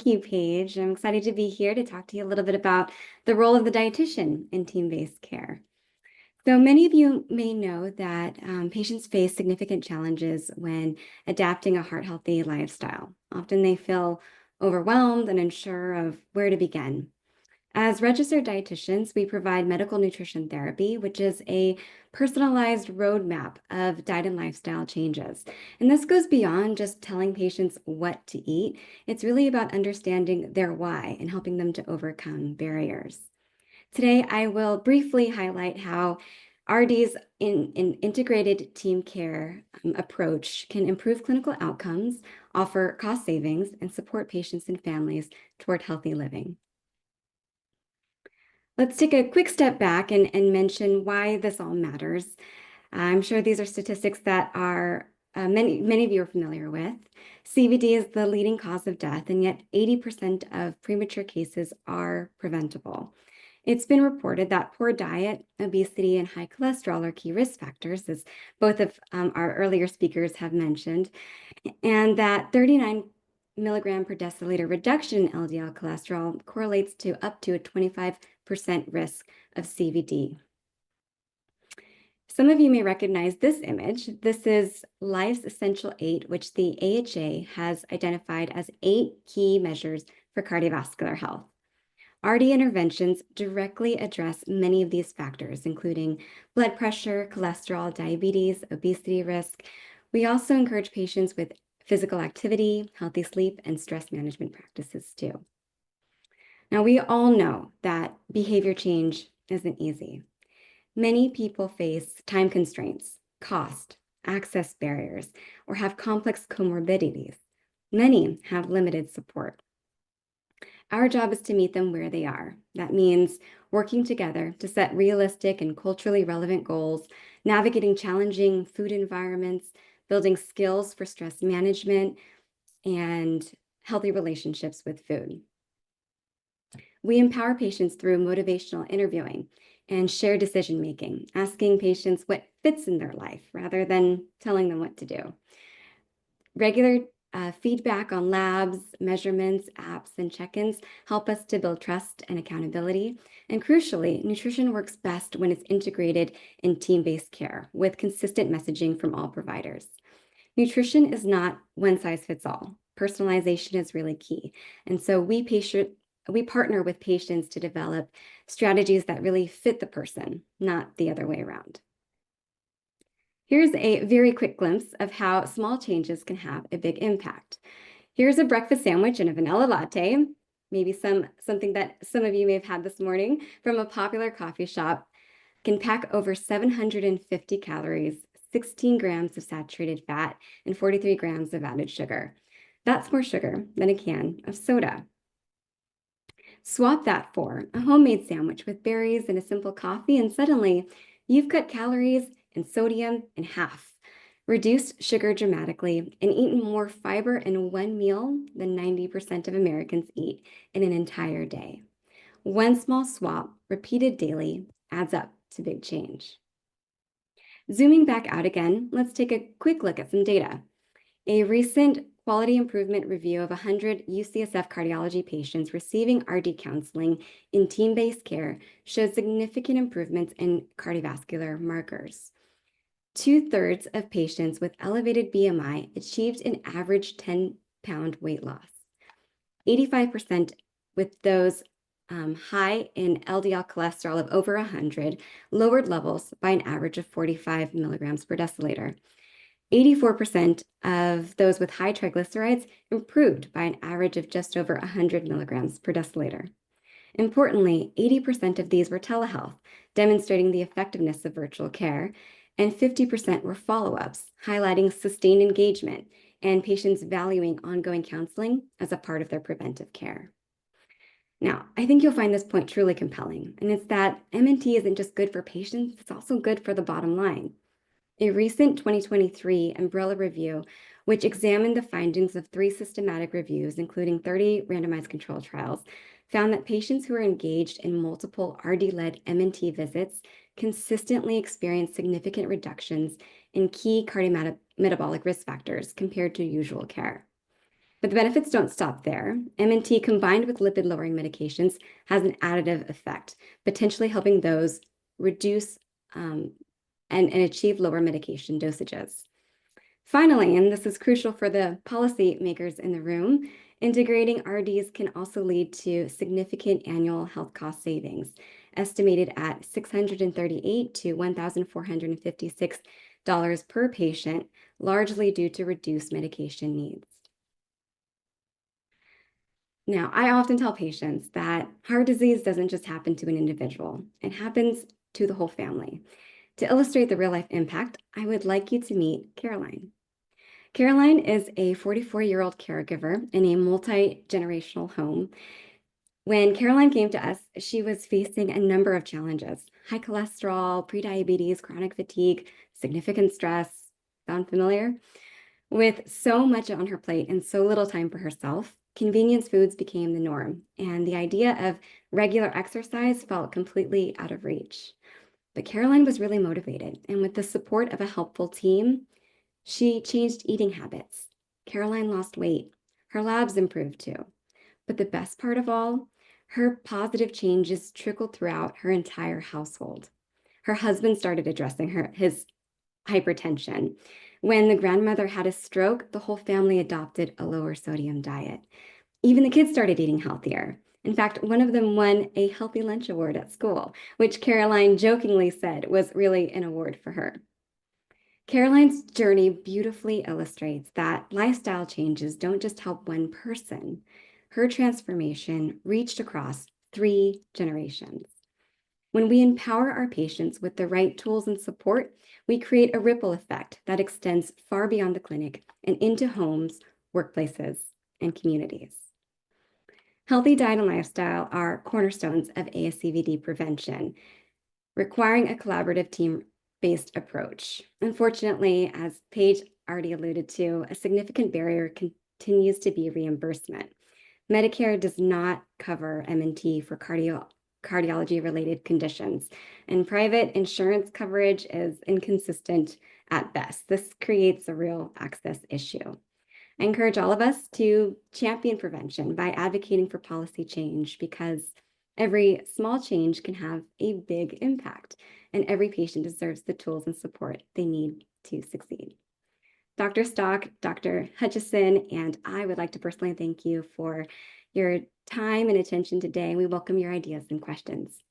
Thank you, Paige. I'm excited to be here to talk to you a little bit about the role of the dietitian in team-based care. So many of you may know that patients face significant challenges when adapting a heart-healthy lifestyle. Often they feel overwhelmed and unsure of where to begin. As registered dietitians, we provide medical nutrition therapy, which is a personalized roadmap of diet and lifestyle changes. And this goes beyond just telling patients what to eat. It's really about understanding their why and helping them to overcome barriers. Today, I will briefly highlight how RD's in integrated team care approach can improve clinical outcomes, offer cost savings, and support patients and families toward healthy living. Let's take a quick step back and mention why this all matters. I'm sure these are statistics that are many of you are familiar with. CVD is the leading cause of death, and yet 80% of premature cases are preventable. It's been reported that poor diet, obesity, and high cholesterol are key risk factors, as both of our earlier speakers have mentioned, and that 39 milligram per deciliter reduction in LDL cholesterol correlates to up to a 25% risk of CVD. Some of you may recognize this image. This is Life's Essential 8, which the AHA has identified as 8 key measures for cardiovascular health. RD interventions directly address many of these factors, including blood pressure, cholesterol, diabetes, obesity risk. We also encourage patients with physical activity, healthy sleep, and stress management practices too. Now, we all know that behavior change isn't easy. Many people face time constraints, cost, access barriers, or have complex comorbidities. Many have limited support. Our job is to meet them where they are. That means working together to set realistic and culturally relevant goals, navigating challenging food environments, building skills for stress management, and healthy relationships with food. We empower patients through motivational interviewing and shared decision-making, asking patients what fits in their life rather than telling them what to do. Regular feedback on labs, measurements, apps, and check-ins help us to build trust and accountability. And crucially, nutrition works best when it's integrated in team-based care with consistent messaging from all providers. Nutrition is not one size fits all. Personalization is really key. And so we partner with patients to develop strategies that really fit the person, not the other way around. Here's a very quick glimpse of how small changes can have a big impact. Here's a breakfast sandwich and a vanilla latte, maybe something that some of you may have had this morning from a popular coffee shop. Can pack over 750 calories, 16 grams of saturated fat, and 43 grams of added sugar. That's more sugar than a can of soda. Swap that for a homemade sandwich with berries and a simple coffee, and suddenly you've cut calories and sodium in half, reduced sugar dramatically, and eaten more fiber in one meal than 90% of Americans eat in an entire day. One small swap, repeated daily, adds up to big change. Zooming back out again, let's take a quick look at some data. A recent quality improvement review of 100 UCSF cardiology patients receiving RD counseling in team-based care showed significant improvements in cardiovascular markers. 2/3 of patients with elevated BMI achieved an average 10-pound weight loss. 85% with those high in LDL cholesterol of over 100 lowered levels by an average of 45 milligrams per deciliter. 84% of those with high triglycerides improved by an average of just over 100 milligrams per deciliter. Importantly, 80% of these were telehealth, demonstrating the effectiveness of virtual care, and 50% were follow-ups, highlighting sustained engagement and patients valuing ongoing counseling as a part of their preventive care. Now, I think you'll find this point truly compelling, and it's that MNT isn't just good for patients, it's also good for the bottom line. A recent 2023 umbrella review, which examined the findings of 3 systematic reviews, including 30 randomized control trials, found that patients who are engaged in multiple RD-led MNT visits consistently experience significant reductions in key cardiometabolic risk factors compared to usual care. But the benefits don't stop there. MNT combined with lipid-lowering medications has an additive effect, potentially helping those reduce and achieve lower medication dosages. Finally, and this is crucial for the policymakers in the room, integrating RDs can also lead to significant annual health cost savings, estimated at $638 to $1,456 per patient, largely due to reduced medication needs. Now, I often tell patients that heart disease doesn't just happen to an individual, it happens to the whole family. To illustrate the real life impact, I would like you to meet Caroline. Caroline is a 44-year-old caregiver in a multi-generational home. When Caroline came to us, she was facing a number of challenges: high cholesterol, prediabetes, chronic fatigue, significant stress. Sound familiar? With so much on her plate and so little time for herself, convenience foods became the norm, and the idea of regular exercise felt completely out of reach. But Caroline was really motivated, and with the support of a helpful team, she changed eating habits. Caroline lost weight. Her labs improved too. But the best part of all, her positive changes trickled throughout her entire household. Her husband started addressing his hypertension. When the grandmother had a stroke, the whole family adopted a lower sodium diet. Even the kids started eating healthier. In fact, one of them won a healthy lunch award at school, which Caroline jokingly said was really an award for her. Caroline's journey beautifully illustrates that lifestyle changes don't just help one person. Her transformation reached across 3 generations. When we empower our patients with the right tools and support, we create a ripple effect that extends far beyond the clinic and into homes, workplaces, and communities. Healthy diet and lifestyle are cornerstones of ASCVD prevention, requiring a collaborative team-based approach. Unfortunately, as Paige already alluded to, a significant barrier continues to be reimbursement. Medicare does not cover MNT for cardiology-related conditions, and private insurance coverage is inconsistent at best. This creates a real access issue. I encourage all of us to champion prevention by advocating for policy change, because every small change can have a big impact, and every patient deserves the tools and support they need to succeed. Dr. Stock, Dr. Hutchison, and I would like to personally thank you for your time and attention today. We welcome your ideas and questions.